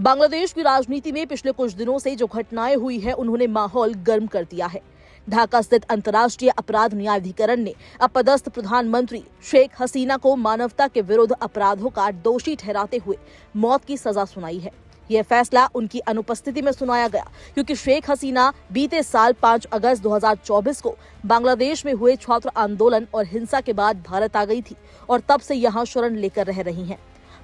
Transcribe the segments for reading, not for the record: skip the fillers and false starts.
बांग्लादेश की राजनीति में पिछले कुछ दिनों से जो घटनाएं हुई है उन्होंने माहौल गर्म कर दिया है। ढाका स्थित अंतर्राष्ट्रीय अपराध न्यायाधिकरण ने अपदस्थ प्रधानमंत्री शेख हसीना को मानवता के विरुद्ध अपराधों का दोषी ठहराते हुए मौत की सजा सुनाई है। यह फैसला उनकी अनुपस्थिति में सुनाया गया क्योंकि शेख हसीना बीते साल 5 अगस्त 2024 को बांग्लादेश में हुए छात्र आंदोलन और हिंसा के बाद भारत आ गई थी और तब से यहां शरण लेकर रह रही हैं।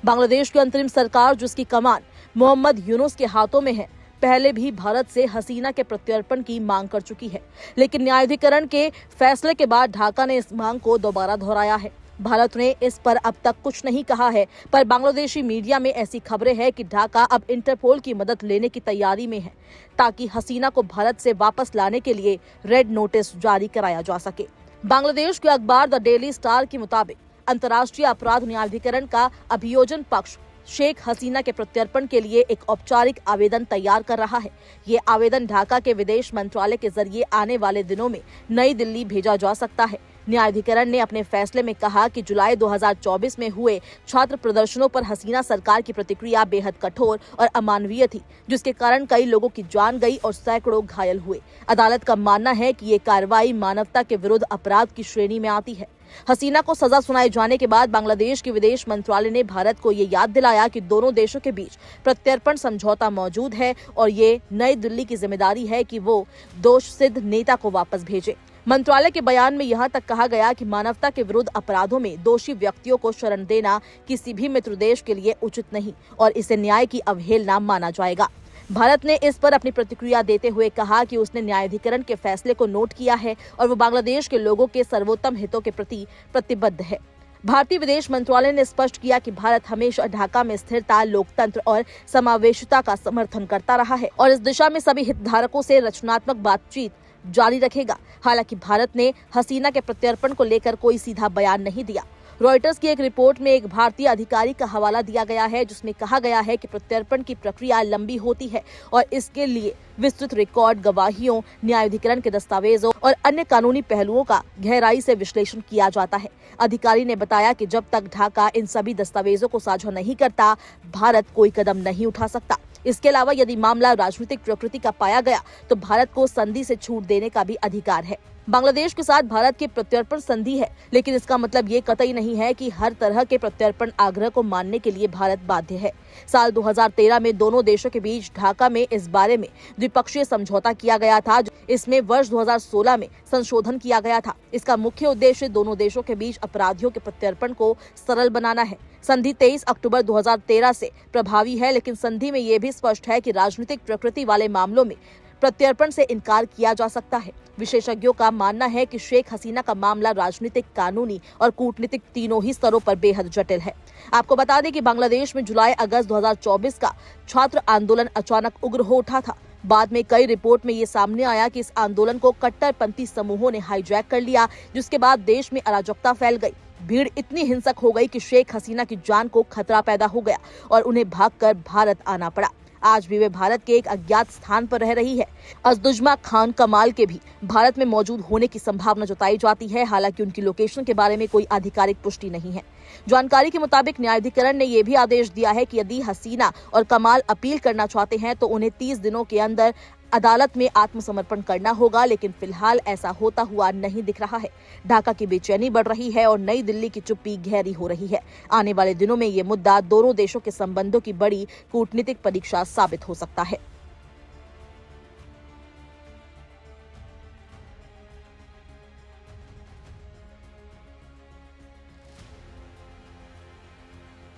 बांग्लादेश की अंतरिम सरकार, जिसकी कमान मोहम्मद यूनुस के हाथों में है, पहले भी भारत से हसीना के प्रत्यर्पण की मांग कर चुकी है, लेकिन न्यायाधिकरण के फैसले के बाद ढाका ने इस मांग को दोबारा दोहराया है। भारत ने इस पर अब तक कुछ नहीं कहा है, पर बांग्लादेशी मीडिया में ऐसी खबरें हैं कि ढाका अब इंटरपोल की मदद लेने की तैयारी में है ताकि हसीना को भारत से वापस लाने के लिए रेड नोटिस जारी कराया जा सके। बांग्लादेश के अखबार द डेली स्टार के मुताबिक अंतर्राष्ट्रीय अपराध न्यायाधिकरण का अभियोजन पक्ष शेख हसीना के प्रत्यर्पण के लिए एक औपचारिक आवेदन तैयार कर रहा है। ये आवेदन ढाका के विदेश मंत्रालय के जरिए आने वाले दिनों में नई दिल्ली भेजा जा सकता है। न्यायाधिकरण ने अपने फैसले में कहा कि जुलाई 2024 में हुए छात्र प्रदर्शनों पर हसीना सरकार की प्रतिक्रिया बेहद कठोर और अमानवीय थी, जिसके कारण कई लोगों की जान गई और सैकड़ों घायल हुए। अदालत का मानना है कि ये कार्रवाई मानवता के विरुद्ध अपराध की श्रेणी में आती है। हसीना को सजा सुनाए जाने के बाद बांग्लादेश के विदेश मंत्रालय ने भारत को ये याद दिलाया कि दोनों देशों के बीच प्रत्यर्पण समझौता मौजूद है और ये नई दिल्ली की जिम्मेदारी है कि वो दोष सिद्ध नेता को वापस भेजे। मंत्रालय के बयान में यहाँ तक कहा गया कि मानवता के विरुद्ध अपराधों में दोषी व्यक्तियों को शरण देना किसी भी मित्र देश के लिए उचित नहीं और इसे न्याय की अवहेलना माना जाएगा। भारत ने इस पर अपनी प्रतिक्रिया देते हुए कहा कि उसने न्यायाधिकरण के फैसले को नोट किया है और वो बांग्लादेश के लोगों के सर्वोत्तम हितों के प्रति प्रतिबद्ध है। भारतीय विदेश मंत्रालय ने स्पष्ट किया कि भारत हमेशा ढाका में स्थिरता, लोकतंत्र और समावेशिता का समर्थन करता रहा है और इस दिशा में सभी हितधारकों से रचनात्मक बातचीत जारी रखेगा। हालांकि भारत ने हसीना के प्रत्यर्पण को लेकर कोई सीधा बयान नहीं दिया। रॉयटर्स की एक रिपोर्ट में एक भारतीय अधिकारी का हवाला दिया गया है, जिसमें कहा गया है कि प्रत्यर्पण की प्रक्रिया लंबी होती है और इसके लिए विस्तृत रिकॉर्ड, गवाहियों, न्यायाधिकरण के दस्तावेजों और अन्य कानूनी पहलुओं का गहराई से विश्लेषण किया जाता है। अधिकारी ने बताया कि जब तक ढाका इन सभी दस्तावेजों को साझा नहीं करता, भारत कोई कदम नहीं उठा सकता। इसके अलावा यदि मामला राजनीतिक प्रकृति का पाया गया तो भारत को संधि से छूट देने का भी अधिकार है। बांग्लादेश के साथ भारत की प्रत्यर्पण संधि है, लेकिन इसका मतलब ये कतई नहीं है कि हर तरह के प्रत्यर्पण आग्रह को मानने के लिए भारत बाध्य है। साल 2013 में दोनों देशों के बीच ढाका में इस बारे में द्विपक्षीय समझौता किया गया था। इसमें वर्ष 2016 में संशोधन किया गया था। इसका मुख्य उद्देश्य दोनों देशों के बीच अपराधियों के प्रत्यर्पण को सरल बनाना है। संधि 23 अक्टूबर 2013 से प्रभावी है, लेकिन संधि में ये भी स्पष्ट है कि राजनीतिक प्रकृति वाले मामलों में प्रत्यर्पण से इनकार किया जा सकता है। विशेषज्ञों का मानना है कि शेख हसीना का मामला राजनीतिक, कानूनी और कूटनीतिक तीनों ही स्तरों पर बेहद जटिल है। आपको बता दें कि बांग्लादेश में जुलाई अगस्त 2024 का छात्र आंदोलन अचानक उग्र हो उठा था। बाद में कई रिपोर्ट में ये सामने आया कि इस आंदोलन को कट्टरपंथी समूहों ने हाईजैक कर लिया, जिसके बाद देश में अराजकता फैल गई। भीड़ इतनी हिंसक हो गई कि शेख हसीना की जान को खतरा पैदा हो गया और उन्हें भागकर भारत आना पड़ा। आज भी वे भारत के एक अज्ञात स्थान पर रह रही है। अज़दुज़्मा खान कमाल के भी भारत में मौजूद होने की संभावना जताई जाती है, हालांकि उनकी लोकेशन के बारे में कोई आधिकारिक पुष्टि नहीं है। जानकारी के मुताबिक न्यायाधिकरण ने यह भी आदेश दिया है कि यदि हसीना और कमाल अपील करना चाहते हैं तो उन्हें 30 दिनों के अंदर अदालत में आत्मसमर्पण करना होगा, लेकिन फिलहाल ऐसा होता हुआ नहीं दिख रहा है। ढाका की बेचैनी बढ़ रही है और नई दिल्ली की चुप्पी गहरी हो रही है। आने वाले दिनों में ये मुद्दा दोनों देशों के संबंधों की बड़ी कूटनीतिक परीक्षा साबित हो सकता है।